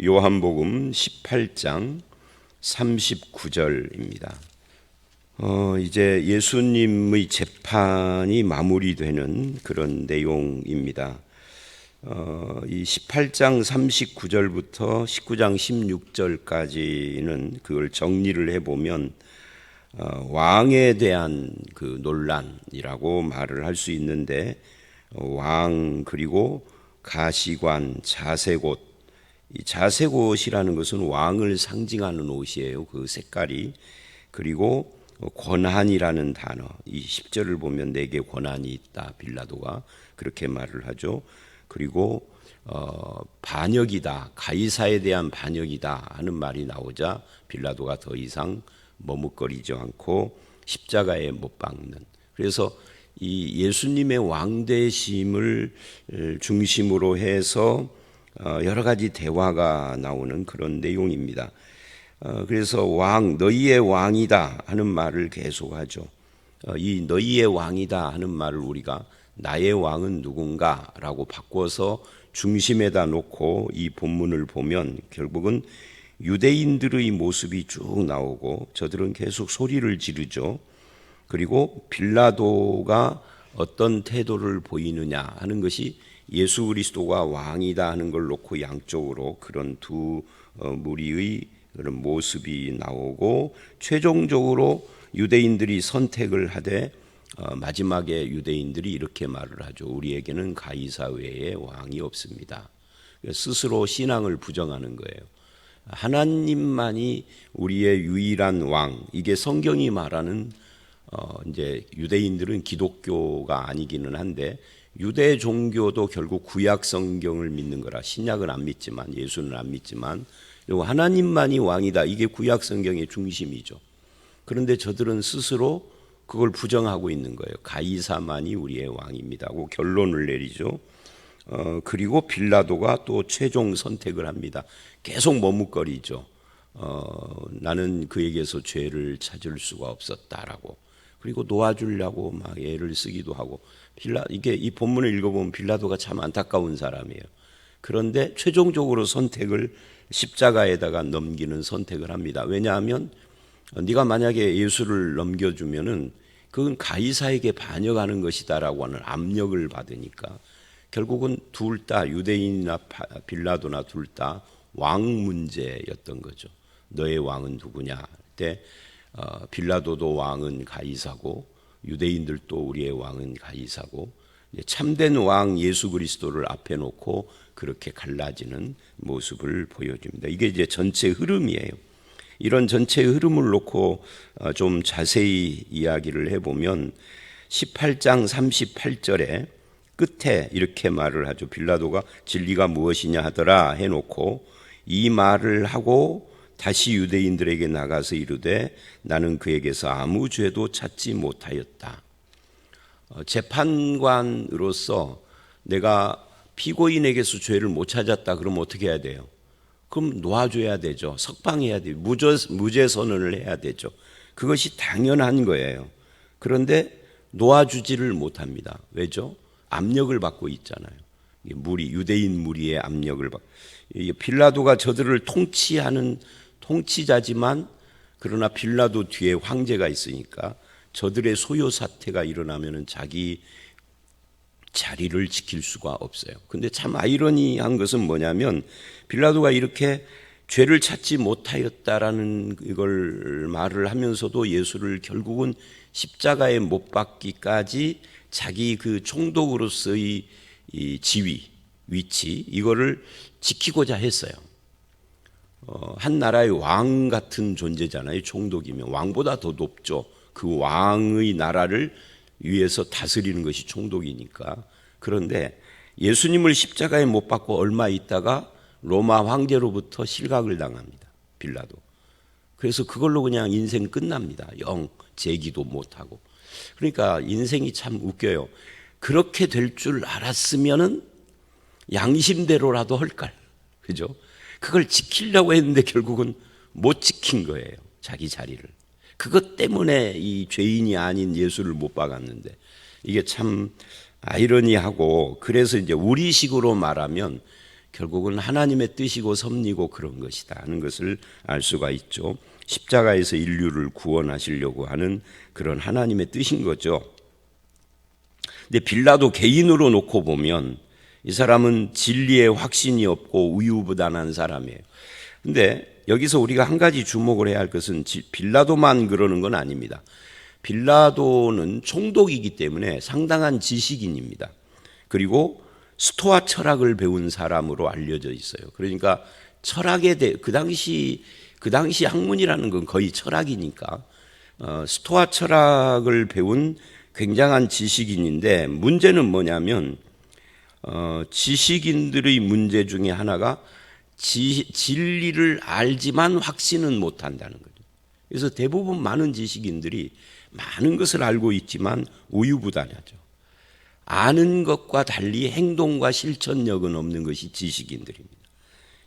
요한복음 18장 39절입니다. 이제 예수님의 재판이 마무리되는 그런 내용입니다. 이 18장 39절부터 19장 16절까지는 그걸 정리를 해보면 왕에 대한 그 논란이라고 말을 할 수 있는데, 왕 그리고 가시관, 자색옷, 이 자색옷이라는 것은 왕을 상징하는 옷이에요. 그 색깔이. 그리고 권한이라는 단어, 이 10절을 보면 내게 권한이 있다, 빌라도가 그렇게 말을 하죠. 그리고 반역이다, 가이사에 대한 반역이다 하는 말이 나오자 빌라도가 더 이상 머뭇거리지 않고 십자가에 못 박는, 그래서 이 예수님의 왕되심을 중심으로 해서 여러 가지 대화가 나오는 그런 내용입니다. 그래서 왕, 너희의 왕이다 하는 말을 계속하죠. 이 너희의 왕이다 하는 말을 우리가 나의 왕은 누군가 라고 바꿔서 중심에다 놓고 이 본문을 보면 결국은 유대인들의 모습이 쭉 나오고 저들은 계속 소리를 지르죠. 그리고 빌라도가 어떤 태도를 보이느냐 하는 것이 예수 그리스도가 왕이다 하는 걸 놓고 양쪽으로 그런 두 무리의 그런 모습이 나오고, 최종적으로 유대인들이 선택을 하되 마지막에 유대인들이 이렇게 말을 하죠. 우리에게는 가이사 외에 왕이 없습니다. 스스로 신앙을 부정하는 거예요. 하나님만이 우리의 유일한 왕, 이게 성경이 말하는 이제 유대인들은 기독교가 아니기는 한데 유대 종교도 결국 구약 성경을 믿는 거라, 신약은 안 믿지만, 예수는 안 믿지만, 그리고 하나님만이 왕이다, 이게 구약 성경의 중심이죠. 그런데 저들은 스스로 그걸 부정하고 있는 거예요. 가이사만이 우리의 왕입니다 하고 결론을 내리죠. 그리고 빌라도가 또 최종 선택을 합니다. 계속 머뭇거리죠. 나는 그에게서 죄를 찾을 수가 없었다라고. 그리고 놓아주려고 막 애를 쓰기도 하고, 이게 이 본문을 읽어보면 빌라도가 참 안타까운 사람이에요. 그런데 최종적으로 선택을 십자가에다가 넘기는 선택을 합니다. 왜냐하면 네가 만약에 예수를 넘겨주면은 그건 가이사에게 반역하는 것이다라고 하는 압력을 받으니까 결국은 둘 다, 유대인이나 빌라도나 둘 다 왕 문제였던 거죠. 너의 왕은 누구냐? 그때 빌라도도 왕은 가이사고 유대인들도 우리의 왕은 가이사고, 참된 왕 예수 그리스도를 앞에 놓고 그렇게 갈라지는 모습을 보여줍니다. 이게 이제 전체 흐름이에요. 이런 전체 흐름을 놓고 좀 자세히 이야기를 해보면 18장 38절에 끝에 이렇게 말을 하죠. 빌라도가 진리가 무엇이냐 하더라 해놓고 이 말을 하고 다시 유대인들에게 나가서 이르되 나는 그에게서 아무 죄도 찾지 못하였다. 재판관으로서 내가 피고인에게서 죄를 못 찾았다 그러면 어떻게 해야 돼요? 그럼 놓아줘야 되죠. 석방해야 돼요. 무죄 선언을 해야 되죠. 그것이 당연한 거예요. 그런데 놓아주지를 못합니다. 왜죠? 압력을 받고 있잖아요. 유대인 무리의 압력을 받고. 빌라도가 저들을 통치하는 통치자지만, 그러나 빌라도 뒤에 황제가 있으니까 저들의 소요 사태가 일어나면 자기 자리를 지킬 수가 없어요. 근데 참 아이러니한 것은 뭐냐면 빌라도가 이렇게 죄를 찾지 못하였다라는 이걸 말을 하면서도 예수를 결국은 십자가에 못 박기까지 자기 그 총독으로서의 이 지위, 위치, 이거를 지키고자 했어요. 한 나라의 왕 같은 존재잖아요. 총독이면 왕보다 더 높죠. 그 왕의 나라를 위해서 다스리는 것이 총독이니까. 그런데 예수님을 십자가에 못 박고 얼마 있다가 로마 황제로부터 실각을 당합니다. 빌라도. 그래서 그걸로 그냥 인생 끝납니다. 영 재기도 못하고. 그러니까 인생이 참 웃겨요. 그렇게 될 줄 알았으면은 양심대로라도 헐걸. 그죠? 그걸 지키려고 했는데 결국은 못 지킨 거예요. 자기 자리를. 그것 때문에 이 죄인이 아닌 예수를 못 박았는데, 이게 참 아이러니하고, 그래서 이제 우리식으로 말하면 결국은 하나님의 뜻이고 섭리고 그런 것이다 하는 것을 알 수가 있죠. 십자가에서 인류를 구원하시려고 하는 그런 하나님의 뜻인 거죠. 근데 빌라도 개인으로 놓고 보면 이 사람은 진리에 확신이 없고 우유부단한 사람이에요. 근데 여기서 우리가 한 가지 주목을 해야 할 것은 빌라도만 그러는 건 아닙니다. 빌라도는 총독이기 때문에 상당한 지식인입니다. 그리고 스토아 철학을 배운 사람으로 알려져 있어요. 그러니까 철학에 대해 그 당시 학문이라는 건 거의 철학이니까 스토아 철학을 배운 굉장한 지식인인데, 문제는 뭐냐면 지식인들의 문제 중에 하나가 진리를 알지만 확신은 못한다는 거죠. 그래서 대부분 많은 지식인들이 많은 것을 알고 있지만 우유부단하죠. 아는 것과 달리 행동과 실천력은 없는 것이 지식인들입니다.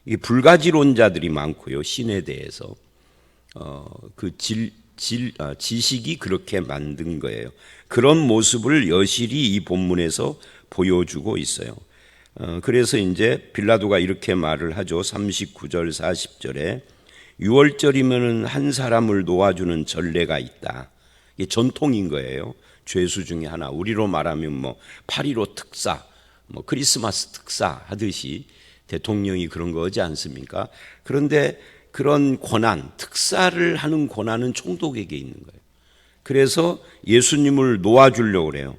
이게 불가지론자들이 많고요. 신에 대해서 지식이 그렇게 만든 거예요. 그런 모습을 여실히 이 본문에서 보여주고 있어요. 그래서 이제 빌라도가 이렇게 말을 하죠. 39절 40절에 6월절이면 한 사람을 놓아주는 전례가 있다. 이게 전통인 거예요. 죄수 중에 하나. 우리로 말하면 8.15 특사, 크리스마스 특사 하듯이 대통령이 그런 거 하지 않습니까? 그런데 그런 권한, 특사를 하는 권한은 총독에게 있는 거예요. 그래서 예수님을 놓아주려고 그래요.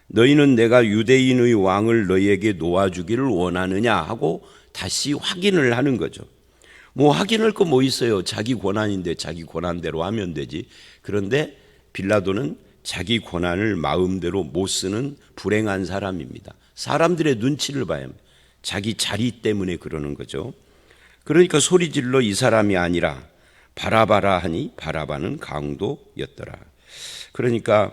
너희는 내가 유대인의 왕을 너희에게 놓아주기를 원하느냐 하고 다시 확인을 하는 거죠. 확인할 거 뭐 있어요? 자기 권한인데 자기 권한대로 하면 되지. 그런데 빌라도는 자기 권한을 마음대로 못 쓰는 불행한 사람입니다. 사람들의 눈치를 봐야 합니다. 자기 자리 때문에 그러는 거죠. 그러니까 소리질러 이 사람이 아니라 바라바라 하니 바라바는 강도였더라. 그러니까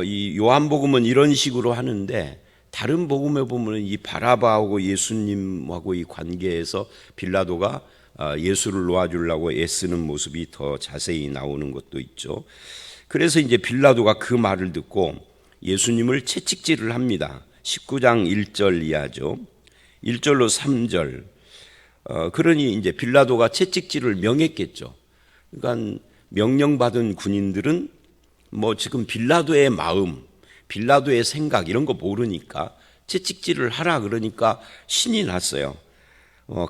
이 요한복음은 이런 식으로 하는데, 다른 복음에 보면 이 바라바하고 예수님하고의 관계에서 빌라도가 예수를 놓아주려고 애쓰는 모습이 더 자세히 나오는 것도 있죠. 그래서 이제 빌라도가 그 말을 듣고 예수님을 채찍질을 합니다. 19장 1절 이하죠. 1절로 3절. 그러니 이제 빌라도가 채찍질을 명했겠죠. 그러니까 명령받은 군인들은 지금 빌라도의 마음, 빌라도의 생각 이런 거 모르니까 채찍질을 하라 그러니까 신이 났어요.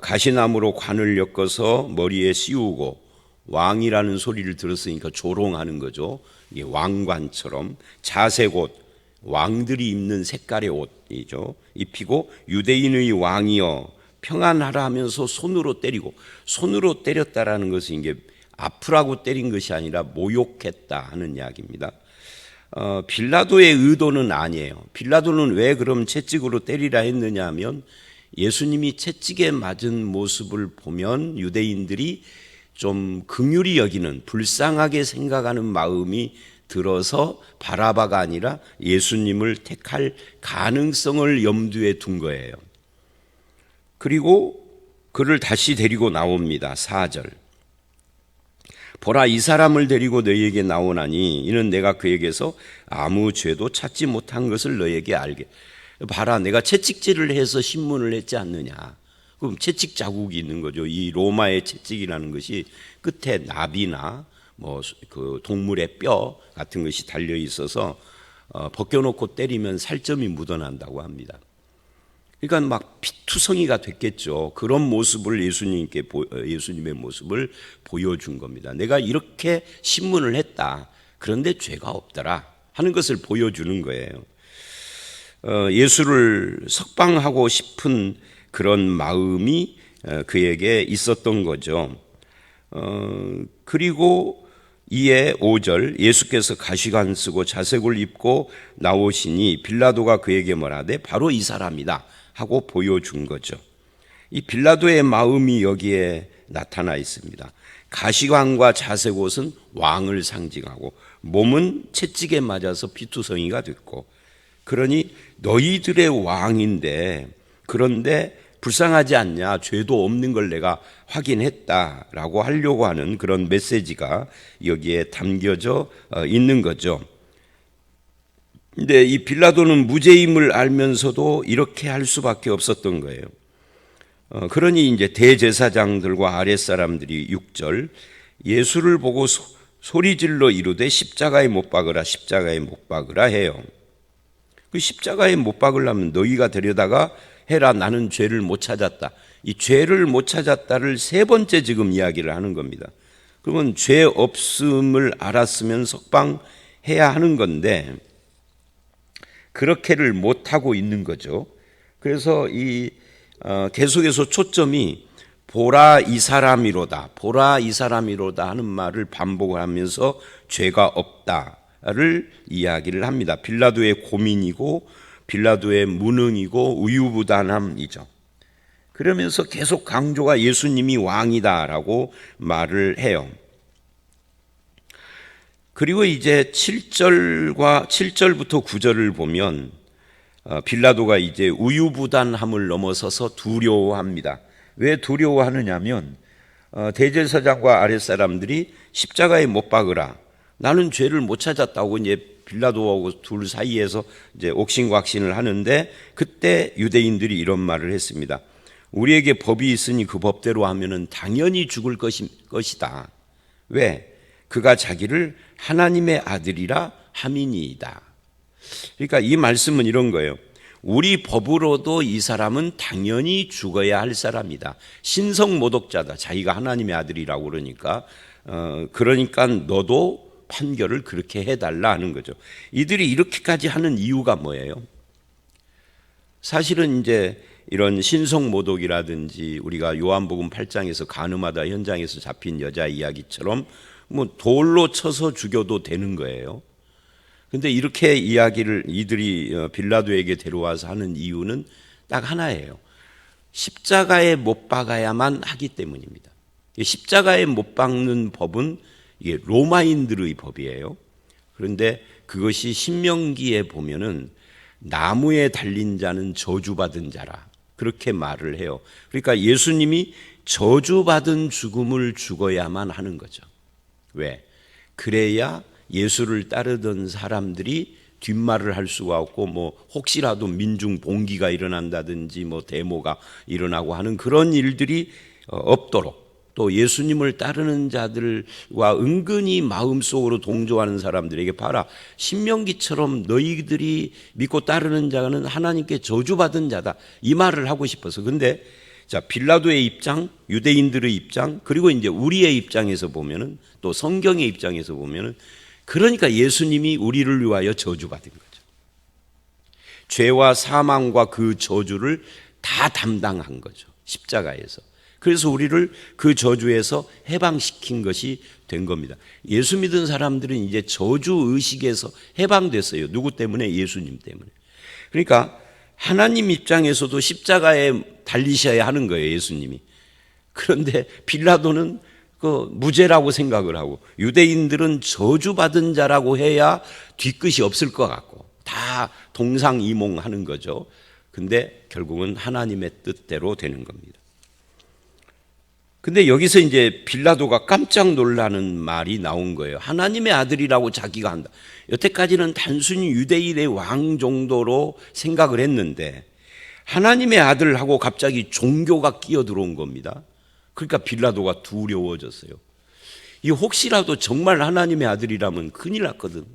가시나무로 관을 엮어서 머리에 씌우고, 왕이라는 소리를 들었으니까 조롱하는 거죠. 이게 왕관처럼 자색 옷, 왕들이 입는 색깔의 옷이죠. 입히고 유대인의 왕이여 평안하라 하면서 손으로 때리고, 손으로 때렸다라는 것은 이게 아프라고 때린 것이 아니라 모욕했다 하는 이야기입니다. 빌라도의 의도는 아니에요. 빌라도는 왜 그럼 채찍으로 때리라 했느냐 하면, 예수님이 채찍에 맞은 모습을 보면 유대인들이 좀 긍휼히 여기는, 불쌍하게 생각하는 마음이 들어서 바라바가 아니라 예수님을 택할 가능성을 염두에 둔 거예요. 그리고 그를 다시 데리고 나옵니다. 4절. 보라, 이 사람을 데리고 너희에게 나오나니 이는 내가 그에게서 아무 죄도 찾지 못한 것을 너희에게 알게. 봐라, 내가 채찍질을 해서 신문을 했지 않느냐. 그럼 채찍 자국이 있는 거죠. 이 로마의 채찍이라는 것이 끝에 나비나 그 동물의 뼈 같은 것이 달려 있어서 벗겨놓고 때리면 살점이 묻어난다고 합니다. 그러니까 막 피투성이가 됐겠죠. 그런 모습을 예수님의 모습을 보여준 겁니다. 내가 이렇게 신문을 했다. 그런데 죄가 없더라 하는 것을 보여주는 거예요. 예수를 석방하고 싶은 그런 마음이 그에게 있었던 거죠. 그리고 이에 5절, 예수께서 가시관 쓰고 자색을 입고 나오시니 빌라도가 그에게 뭐라되 바로 이 사람이다 하고 보여준 거죠. 이 빌라도의 마음이 여기에 나타나 있습니다. 가시관과 자색옷은 왕을 상징하고, 몸은 채찍에 맞아서 피투성이가 됐고, 그러니 너희들의 왕인데, 그런데 불쌍하지 않냐, 죄도 없는 걸 내가 확인했다라고 하려고 하는 그런 메시지가 여기에 담겨져 있는 거죠. 근데 이 빌라도는 무죄임을 알면서도 이렇게 할 수밖에 없었던 거예요. 그러니 이제 대제사장들과 아랫사람들이 6절 예수를 보고 소리질러 이르되 십자가에 못 박으라 십자가에 못 박으라 해요. 그 십자가에 못 박으려면 너희가 데려다가 해라. 나는 죄를 못 찾았다. 이 죄를 못 찾았다를 세 번째 지금 이야기를 하는 겁니다. 그러면 죄 없음을 알았으면 석방해야 하는 건데 그렇게를 못하고 있는 거죠. 그래서 계속해서 초점이 보라 이 사람이로다, 보라 이 사람이로다 하는 말을 반복하면서 죄가 없다를 이야기를 합니다. 빌라도의 고민이고 빌라도의 무능이고 우유부단함이죠. 그러면서 계속 강조가 예수님이 왕이다라고 말을 해요. 그리고 이제 7절부터 9절을 보면 빌라도가 이제 우유부단함을 넘어서서 두려워합니다. 왜 두려워하느냐면 대제사장과 아랫사람들이 십자가에 못 박으라. 나는 죄를 못 찾았다고 이제 빌라도하고 둘 사이에서 이제 옥신각신을 하는데 그때 유대인들이 이런 말을 했습니다. 우리에게 법이 있으니 그 법대로 하면은 당연히 죽을 것이다. 왜? 그가 자기를 하나님의 아들이라 함이니이다. 그러니까 이 말씀은 이런 거예요. 우리 법으로도 이 사람은 당연히 죽어야 할 사람이다. 신성모독자다. 자기가 하나님의 아들이라고 그러니까 너도 판결을 그렇게 해달라 하는 거죠. 이들이 이렇게까지 하는 이유가 뭐예요? 사실은 이제 이런 신성모독이라든지 우리가 요한복음 8장에서 간음하다 현장에서 잡힌 여자 이야기처럼 뭐 돌로 쳐서 죽여도 되는 거예요. 근데 이렇게 이들이 빌라도에게 데려와서 하는 이유는 딱 하나예요. 십자가에 못 박아야만 하기 때문입니다. 십자가에 못 박는 법은 이게 로마인들의 법이에요. 그런데 그것이 신명기에 보면은 나무에 달린 자는 저주받은 자라 그렇게 말을 해요. 그러니까 예수님이 저주받은 죽음을 죽어야만 하는 거죠. 왜? 그래야 예수를 따르던 사람들이 뒷말을 할 수가 없고 뭐 혹시라도 민중 봉기가 일어난다든지 뭐 데모가 일어나고 하는 그런 일들이 없도록 또 예수님을 따르는 자들과 은근히 마음속으로 동조하는 사람들에게 봐라. 신명기처럼 너희들이 믿고 따르는 자는 하나님께 저주받은 자다. 이 말을 하고 싶어서. 근데 자, 빌라도의 입장, 유대인들의 입장, 그리고 이제 우리의 입장에서 보면은 또 성경의 입장에서 보면은 그러니까 예수님이 우리를 위하여 저주받은 거죠. 죄와 사망과 그 저주를 다 담당한 거죠. 십자가에서. 그래서 우리를 그 저주에서 해방시킨 것이 된 겁니다. 예수 믿은 사람들은 이제 저주 의식에서 해방됐어요. 누구 때문에? 예수님 때문에. 그러니까 하나님 입장에서도 십자가에 달리셔야 하는 거예요, 예수님이. 그런데 빌라도는 그 무죄라고 생각을 하고 유대인들은 저주받은 자라고 해야 뒤끝이 없을 것 같고 다 동상이몽하는 거죠. 근데 결국은 하나님의 뜻대로 되는 겁니다. 근데 여기서 이제 빌라도가 깜짝 놀라는 말이 나온 거예요. 하나님의 아들이라고 자기가 한다. 여태까지는 단순히 유대인의 왕 정도로 생각을 했는데 하나님의 아들하고 갑자기 종교가 끼어들어온 겁니다. 그러니까 빌라도가 두려워졌어요. 이 혹시라도 정말 하나님의 아들이라면 큰일 났거든.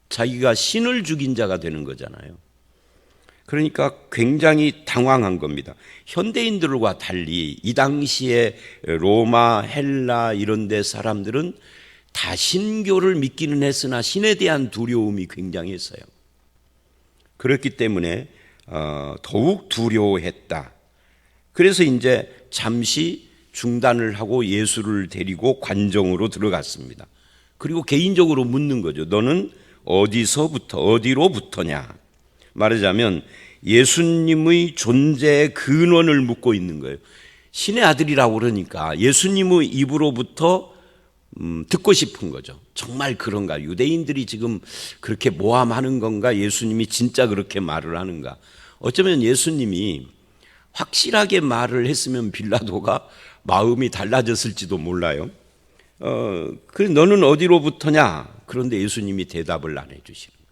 자기가 신을 죽인 자가 되는 거잖아요. 그러니까 굉장히 당황한 겁니다. 현대인들과 달리 이 당시에 로마, 헬라 이런 데 사람들은 다 신교를 믿기는 했으나 신에 대한 두려움이 굉장했어요. 그렇기 때문에 더욱 두려워했다. 그래서 이제 잠시 중단을 하고 예수를 데리고 관정으로 들어갔습니다. 그리고 개인적으로 묻는 거죠. 너는 어디로부터냐? 말하자면 예수님의 존재의 근원을 묻고 있는 거예요. 신의 아들이라고 그러니까 예수님의 입으로부터 듣고 싶은 거죠. 정말 그런가? 유대인들이 지금 그렇게 모함하는 건가? 예수님이 진짜 그렇게 말을 하는가? 어쩌면 예수님이 확실하게 말을 했으면 빌라도가 마음이 달라졌을지도 몰라요. 그래서 너는 어디로부터냐? 그런데 예수님이 대답을 안 해주시는 거예요.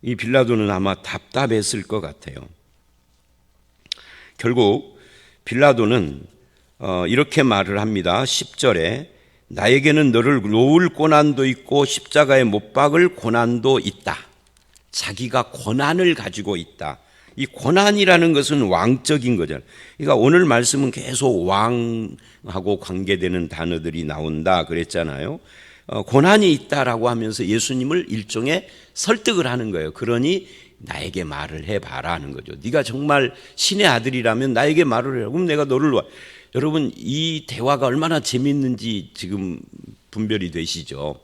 이 빌라도는 아마 답답했을 것 같아요. 결국 빌라도는 이렇게 말을 합니다. 10절에 나에게는 너를 놓을 고난도 있고 십자가에 못 박을 고난도 있다. 자기가 고난을 가지고 있다. 이 고난이라는 것은 왕적인 거잖아요. 그러니까 오늘 말씀은 계속 왕하고 관계되는 단어들이 나온다 그랬잖아요. 고난이 있다라고 하면서 예수님을 일종의 설득을 하는 거예요. 그러니 나에게 말을 해봐라 하는 거죠. 네가 정말 신의 아들이라면 나에게 말을 해라. 그럼 내가 너를 여러분 이 대화가 얼마나 재밌는지 지금 분별이 되시죠?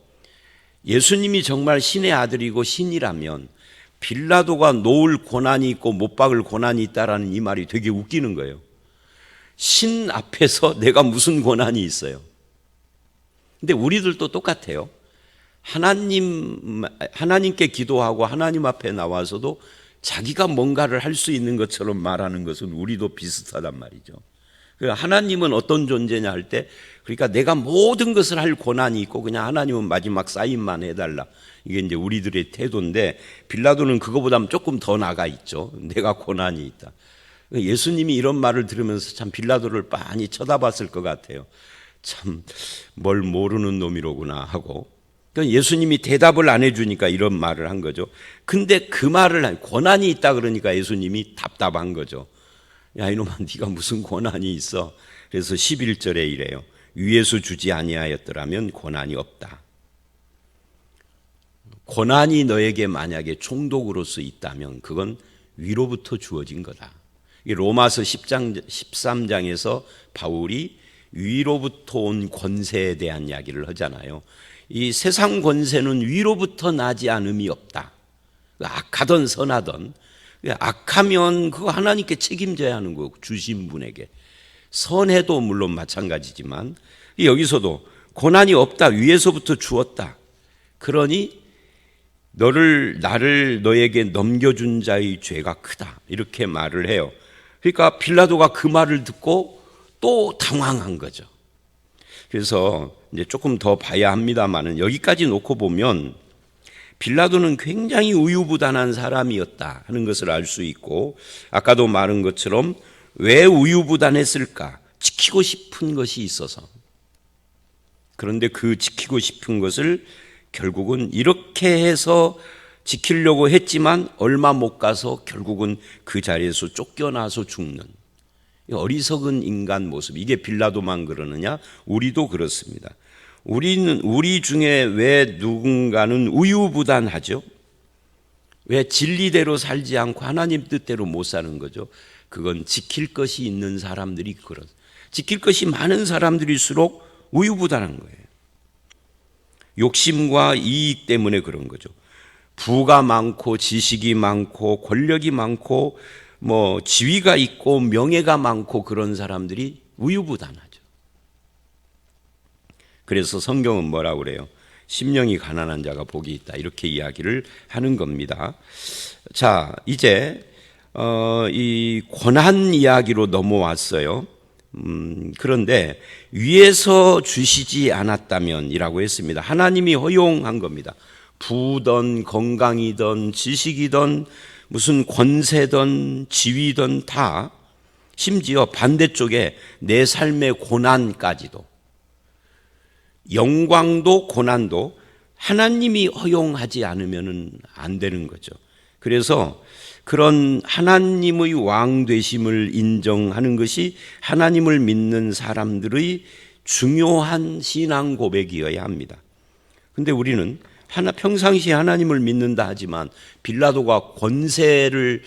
예수님이 정말 신의 아들이고 신이라면 빌라도가 놓을 고난이 있고 못 박을 고난이 있다라는 이 말이 되게 웃기는 거예요. 신 앞에서 내가 무슨 고난이 있어요? 근데 우리들도 똑같아요. 하나님께 기도하고 하나님 앞에 나와서도 자기가 뭔가를 할 수 있는 것처럼 말하는 것은 우리도 비슷하단 말이죠. 하나님은 어떤 존재냐 할 때, 그러니까 내가 모든 것을 할 고난이 있고 그냥 하나님은 마지막 사인만 해달라. 이게 이제 우리들의 태도인데 빌라도는 그거보다는 조금 더 나가 있죠. 내가 고난이 있다. 예수님이 이런 말을 들으면서 참 빌라도를 많이 쳐다봤을 것 같아요. 참 뭘 모르는 놈이로구나 하고. 그러니까 예수님이 대답을 안 해주니까 이런 말을 한 거죠. 근데 그 말을 고난이 있다 그러니까 예수님이 답답한 거죠. 야 이놈아 네가 무슨 고난이 있어. 그래서 11절에 이래요. 위에서 주지 아니하였더라면 고난이 없다. 고난이 너에게 만약에 총독으로서 있다면 그건 위로부터 주어진 거다. 로마서 13장에서 바울이 위로부터 온 권세에 대한 이야기를 하잖아요. 이 세상 권세는 위로부터 나지 않음이 없다. 악하든 선하든 악하면 그거 하나님께 책임져야 하는 거고 주신 분에게. 선해도 물론 마찬가지지만 여기서도 고난이 없다. 위에서부터 주었다. 그러니 나를 너에게 넘겨준 자의 죄가 크다. 이렇게 말을 해요. 그러니까 빌라도가 그 말을 듣고 또 당황한 거죠. 그래서 이제 조금 더 봐야 합니다만은 여기까지 놓고 보면 빌라도는 굉장히 우유부단한 사람이었다 하는 것을 알 수 있고, 아까도 말한 것처럼 왜 우유부단했을까? 지키고 싶은 것이 있어서. 그런데 그 지키고 싶은 것을 결국은 이렇게 해서 지키려고 했지만 얼마 못 가서 결국은 그 자리에서 쫓겨나서 죽는 어리석은 인간 모습. 이게 빌라도만 그러느냐? 우리도 그렇습니다. 우리 중에 왜 누군가는 우유부단하죠? 왜 진리대로 살지 않고 하나님 뜻대로 못 사는 거죠? 그건 지킬 것이 있는 사람들이 지킬 것이 많은 사람들일수록 우유부단한 거예요. 욕심과 이익 때문에 그런 거죠. 부가 많고 지식이 많고 권력이 많고 지위가 있고 명예가 많고 그런 사람들이 우유부단하죠. 그래서 성경은 뭐라고 그래요? 심령이 가난한 자가 복이 있다. 이렇게 이야기를 하는 겁니다. 자, 이제 이 고난 이야기로 넘어왔어요. 그런데 위에서 주시지 않았다면이라고 했습니다. 하나님이 허용한 겁니다. 부든 건강이든 지식이든 무슨 권세든 지위든 다, 심지어 반대쪽에 내 삶의 고난까지도, 영광도 고난도 하나님이 허용하지 않으면 안 되는 거죠. 그래서 그런 하나님의 왕 되심을 인정하는 것이 하나님을 믿는 사람들의 중요한 신앙 고백이어야 합니다. 그런데 우리는 평상시에 하나님을 믿는다 하지만 빌라도가 권세를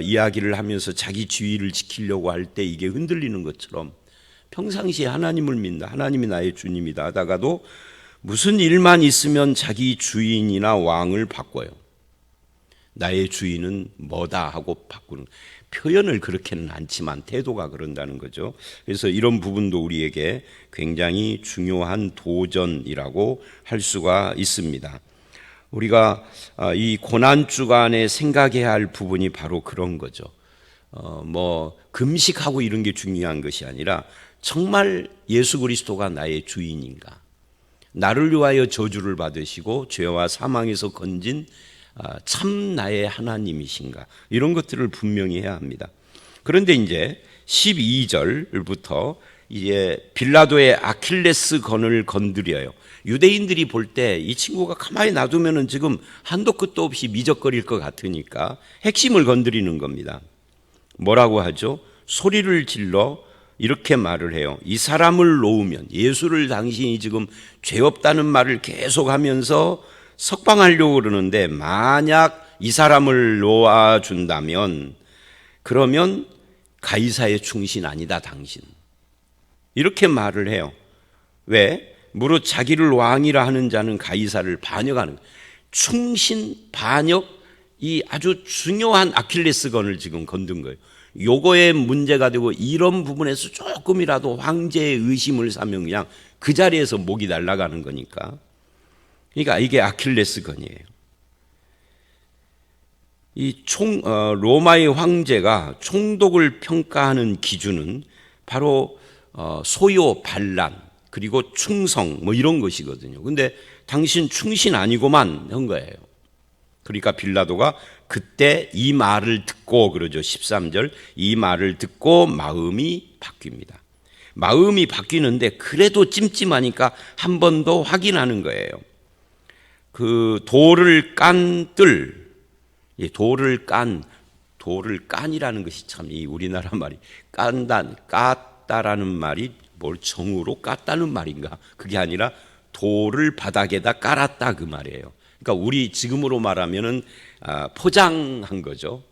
이야기를 하면서 자기 지위를 지키려고 할 때 이게 흔들리는 것처럼 평상시에 하나님을 믿는다, 하나님이 나의 주님이다 하다가도 무슨 일만 있으면 자기 주인이나 왕을 바꿔요. 나의 주인은 뭐다 하고 바꾸는, 표현을 그렇게는 않지만 태도가 그런다는 거죠. 그래서 이런 부분도 우리에게 굉장히 중요한 도전이라고 할 수가 있습니다. 우리가 이 고난 주간에 생각해야 할 부분이 바로 그런 거죠. 금식하고 이런 게 중요한 것이 아니라 정말 예수 그리스도가 나의 주인인가? 나를 위하여 저주를 받으시고 죄와 사망에서 건진 참 나의 하나님이신가, 이런 것들을 분명히 해야 합니다. 그런데 이제 12절부터 이제 빌라도의 아킬레스건을 건드려요. 유대인들이 볼 때 이 친구가 가만히 놔두면은 지금 한도 끝도 없이 미적거릴 것 같으니까 핵심을 건드리는 겁니다. 뭐라고 하죠? 소리를 질러 이렇게 말을 해요. 이 사람을 놓으면, 예수를 당신이 지금 죄 없다는 말을 계속하면서 석방하려고 그러는데, 만약 이 사람을 놓아준다면 그러면 가이사의 충신 아니다 당신, 이렇게 말을 해요. 왜? 무릇 자기를 왕이라 하는 자는 가이사를 반역하는, 충신 반역, 이 아주 중요한 아킬레스건을 지금 건든 거예요. 요거에 문제가 되고 이런 부분에서 조금이라도 황제의 의심을 사면 그냥 그 자리에서 목이 날아가는 거니까. 그러니까 이게 아킬레스건이에요. 로마의 황제가 총독을 평가하는 기준은 바로 소요, 반란, 그리고 충성, 뭐 이런 것이거든요. 근데 당신 충신 아니고만 한 거예요. 그러니까 빌라도가 그때 이 말을 듣고, 그러죠. 13절, 이 말을 듣고 마음이 바뀝니다. 마음이 바뀌는데 그래도 찜찜하니까 한 번 더 확인하는 거예요. 그 돌을 깐 뜰, 돌을 깐이라는 것이 참 이 우리나라 말이 깠다라는 말이 뭘 정으로 깠다는 말인가? 그게 아니라 돌을 바닥에다 깔았다 그 말이에요. 그러니까 우리 지금으로 말하면은 포장한 거죠.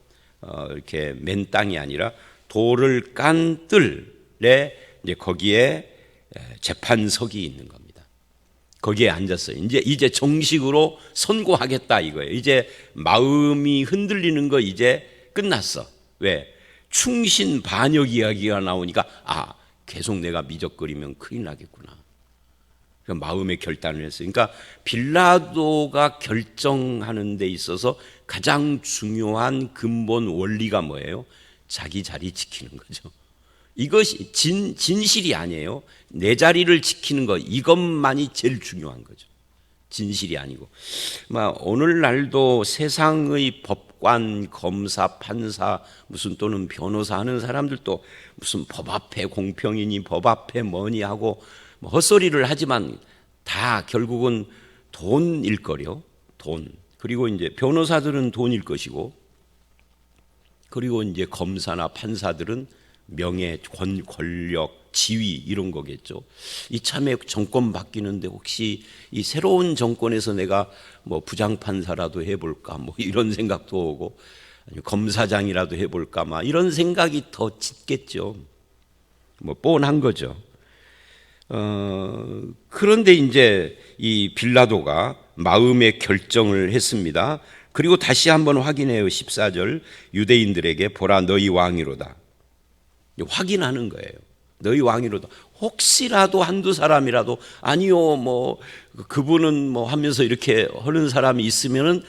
이렇게 맨 땅이 아니라 돌을 깐 뜰에 이제 거기에 재판석이 있는 겁니다. 거기에 앉았어요. 이제 정식으로 선고하겠다 이거예요. 이제 마음이 흔들리는 거 이제 끝났어. 왜? 충신 반역 이야기가 나오니까 계속 내가 미적거리면 큰일 나겠구나. 마음의 결단을 했어요. 그러니까 빌라도가 결정하는 데 있어서 가장 중요한 근본 원리가 뭐예요? 자기 자리 지키는 거죠. 이것이 진실이 아니에요. 내 자리를 지키는 것, 이것만이 제일 중요한 거죠. 진실이 아니고. 오늘날도 세상의 법관, 검사, 판사, 무슨 또는 변호사 하는 사람들도 무슨 법 앞에 공평이니 법 앞에 뭐니 하고 헛소리를 하지만 다 결국은 돈일 거요. 돈. 그리고 이제 변호사들은 돈일 것이고, 그리고 이제 검사나 판사들은 명예, 권력, 지위 이런 거겠죠. 이참에 정권 바뀌는데 혹시 이 새로운 정권에서 내가 뭐 부장판사라도 해볼까 뭐 이런 생각도 오고, 아니 검사장이라도 해볼까 막 이런 생각이 더 짙겠죠. 뭐 뻔한 거죠. 그런데 이제 이 빌라도가 마음의 결정을 했습니다. 그리고 다시 한번 확인해요. 14절, 유대인들에게 보라 너희 왕이로다. 확인하는 거예요. 너희 왕이로다. 혹시라도 한두 사람이라도 아니요 뭐 그분은 뭐 하면서 이렇게 하는 사람이 있으면은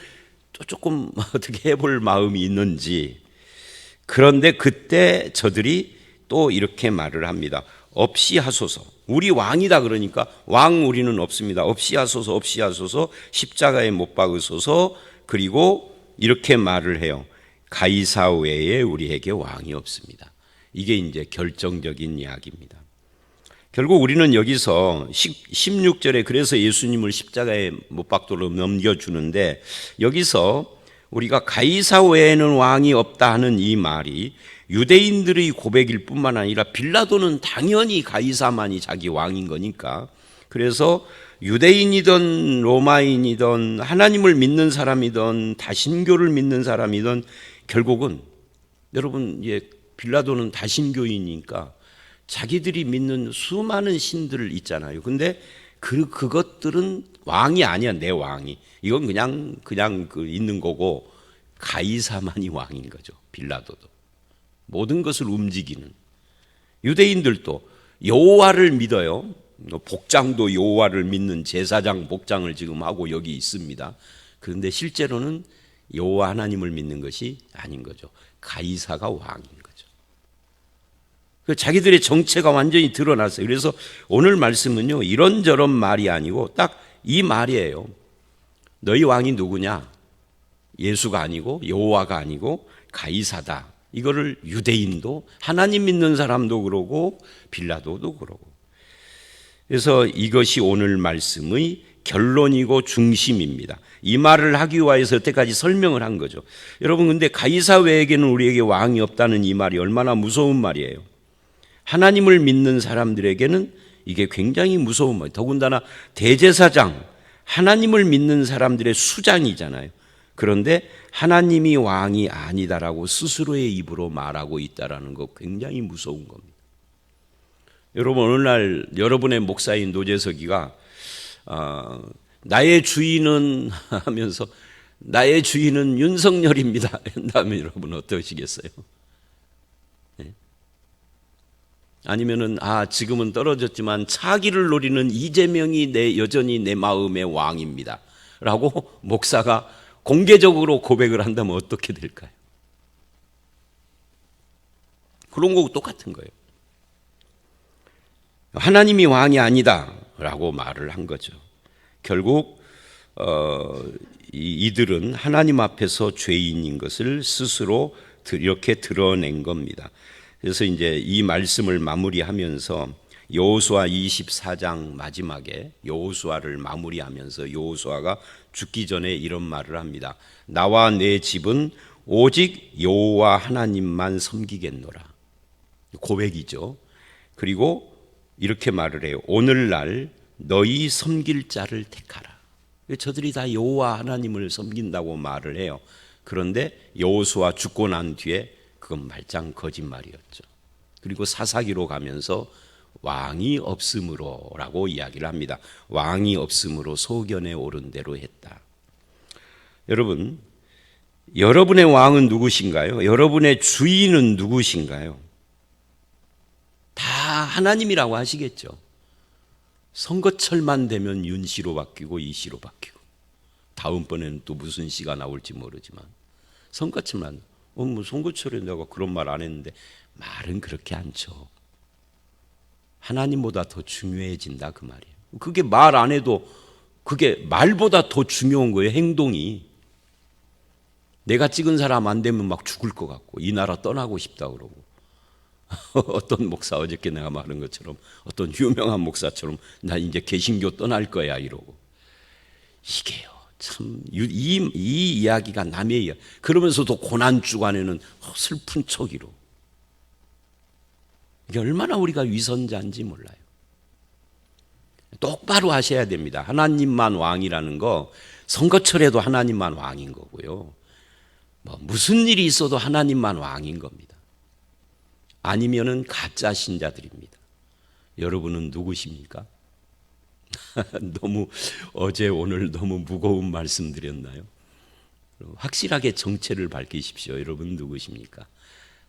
또 조금 어떻게 해볼 마음이 있는지. 그런데 그때 저들이 또 이렇게 말을 합니다. 없이 하소서. 우리 왕이다 그러니까 왕 우리는 없습니다. 없이 하소서, 없이 하소서, 십자가에 못 박으소서. 그리고 이렇게 말을 해요. 가이사 외에 우리에게 왕이 없습니다. 이게 이제 결정적인 이야기입니다. 결국 우리는 여기서 16절에 그래서 예수님을 십자가에 못 박도록 넘겨주는데, 여기서 우리가 가이사 외에는 왕이 없다 하는 이 말이 유대인들의 고백일 뿐만 아니라 빌라도는 당연히 가이사만이 자기 왕인 거니까, 그래서 유대인이든 로마인이든 하나님을 믿는 사람이든 다신교를 믿는 사람이든 결국은 여러분 빌라도는 다신교이니까 자기들이 믿는 수많은 신들 있잖아요. 근데 그것들은 왕이 아니야. 내 왕이. 이건 그냥 있는 거고 가이사만이 왕인 거죠. 빌라도도. 모든 것을 움직이는. 유대인들도 여호와를 믿어요. 복장도 여호와를 믿는 제사장 복장을 지금 하고 여기 있습니다. 그런데 실제로는 여호와 하나님을 믿는 것이 아닌 거죠. 가이사가 왕인 거죠. 자기들의 정체가 완전히 드러났어요. 그래서 오늘 말씀은요, 이런저런 말이 아니고 딱 이 말이에요. 너희 왕이 누구냐? 예수가 아니고 여호와가 아니고 가이사다. 이거를 유대인도 하나님 믿는 사람도 그러고 빌라도도 그러고. 그래서 이것이 오늘 말씀의 결론이고 중심입니다. 이 말을 하기 위해서 여태까지 설명을 한 거죠. 여러분, 근데 가이사 외에게는 우리에게 왕이 없다는 이 말이 얼마나 무서운 말이에요. 하나님을 믿는 사람들에게는 이게 굉장히 무서운 말이에요. 더군다나 대제사장, 하나님을 믿는 사람들의 수장이잖아요. 그런데 하나님이 왕이 아니다라고 스스로의 입으로 말하고 있다라는 거 굉장히 무서운 겁니다. 여러분, 어느 날 여러분의 목사인 노재석이가 나의 주인은 하면서 나의 주인은 윤석열입니다 한다면 여러분 어떠시겠어요? 네? 아니면은 지금은 떨어졌지만 차기를 노리는 이재명이 여전히 내 마음의 왕입니다 라고 목사가 공개적으로 고백을 한다면 어떻게 될까요? 그런 거하고 똑같은 거예요. 하나님이 왕이 아니다 라고 말을 한 거죠. 결국 이들은 하나님 앞에서 죄인인 것을 스스로 이렇게 드러낸 겁니다. 그래서 이제 이 말씀을 마무리하면서 여호수아 24장 마지막에 여호수아를 마무리하면서 여호수아가 죽기 전에 이런 말을 합니다. 나와 내 집은 오직 여호와 하나님만 섬기겠노라. 고백이죠. 그리고 이렇게 말을 해요. 오늘날 너희 섬길 자를 택하라. 저들이 다 여호와 하나님을 섬긴다고 말을 해요. 그런데 여호수아 죽고 난 뒤에 그건 말짱 거짓말이었죠. 그리고 사사기로 가면서 왕이 없음으로라고 이야기를 합니다. 왕이 없음으로 소견에 오른 대로 했다. 여러분, 여러분의 왕은 누구신가요? 여러분의 주인은 누구신가요? 다 하나님이라고 하시겠죠. 선거철만 되면 윤씨로 바뀌고 이씨로 바뀌고 다음번에는 또 무슨 씨가 나올지 모르지만 선거철만 뭐 선거철에 내가 그런 말 안 했는데 말은 그렇게 않죠. 하나님보다 더 중요해진다 그 말이에요. 그게 말 안 해도 그게 말보다 더 중요한 거예요. 행동이. 내가 찍은 사람 안 되면 막 죽을 것 같고 이 나라 떠나고 싶다 그러고 어떤 목사 어저께 내가 말한 것처럼 어떤 유명한 목사처럼 나 이제 개신교 떠날 거야 이러고. 이게요 참 이 이야기가 남의 이야기. 그러면서도 고난 주간에는 슬픈 척이로. 이게 얼마나 우리가 위선자인지 몰라요. 똑바로 하셔야 됩니다. 하나님만 왕이라는 거 선거철에도 하나님만 왕인 거고요. 무슨 일이 있어도 하나님만 왕인 겁니다. 아니면은 가짜 신자들입니다. 여러분은 누구십니까? 너무 어제 오늘 너무 무거운 말씀 드렸나요? 확실하게 정체를 밝히십시오. 여러분 누구십니까?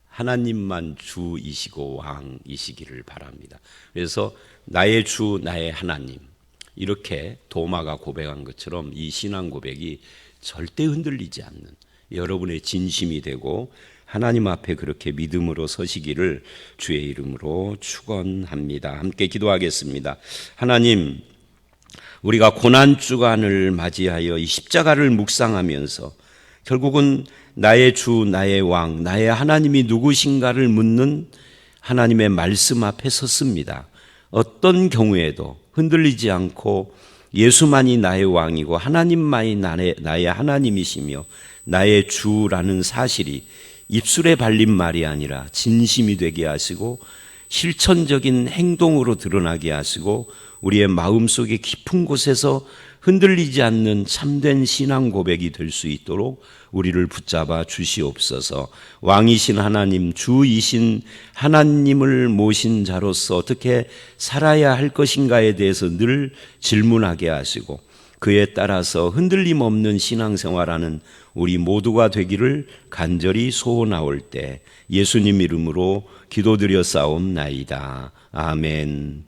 하나님만 주이시고 왕이시기를 바랍니다. 그래서 나의 주 나의 하나님 이렇게 도마가 고백한 것처럼 이 신앙 고백이 절대 흔들리지 않는 여러분의 진심이 되고 하나님 앞에 그렇게 믿음으로 서시기를 주의 이름으로 축원합니다. 함께 기도하겠습니다. 하나님, 우리가 고난주간을 맞이하여 이 십자가를 묵상하면서 결국은 나의 주, 나의 왕, 나의 하나님이 누구신가를 묻는 하나님의 말씀 앞에 섰습니다. 어떤 경우에도 흔들리지 않고 예수만이 나의 왕이고 하나님만이 나의 하나님이시며 나의 주라는 사실이 입술에 발린 말이 아니라 진심이 되게 하시고 실천적인 행동으로 드러나게 하시고 우리의 마음속의 깊은 곳에서 흔들리지 않는 참된 신앙 고백이 될 수 있도록 우리를 붙잡아 주시옵소서. 왕이신 하나님, 주이신 하나님을 모신 자로서 어떻게 살아야 할 것인가에 대해서 늘 질문하게 하시고 그에 따라서 흔들림 없는 신앙생활하는 우리 모두가 되기를 간절히 소원하올 때 예수님 이름으로 기도드려 싸움나이다. 아멘.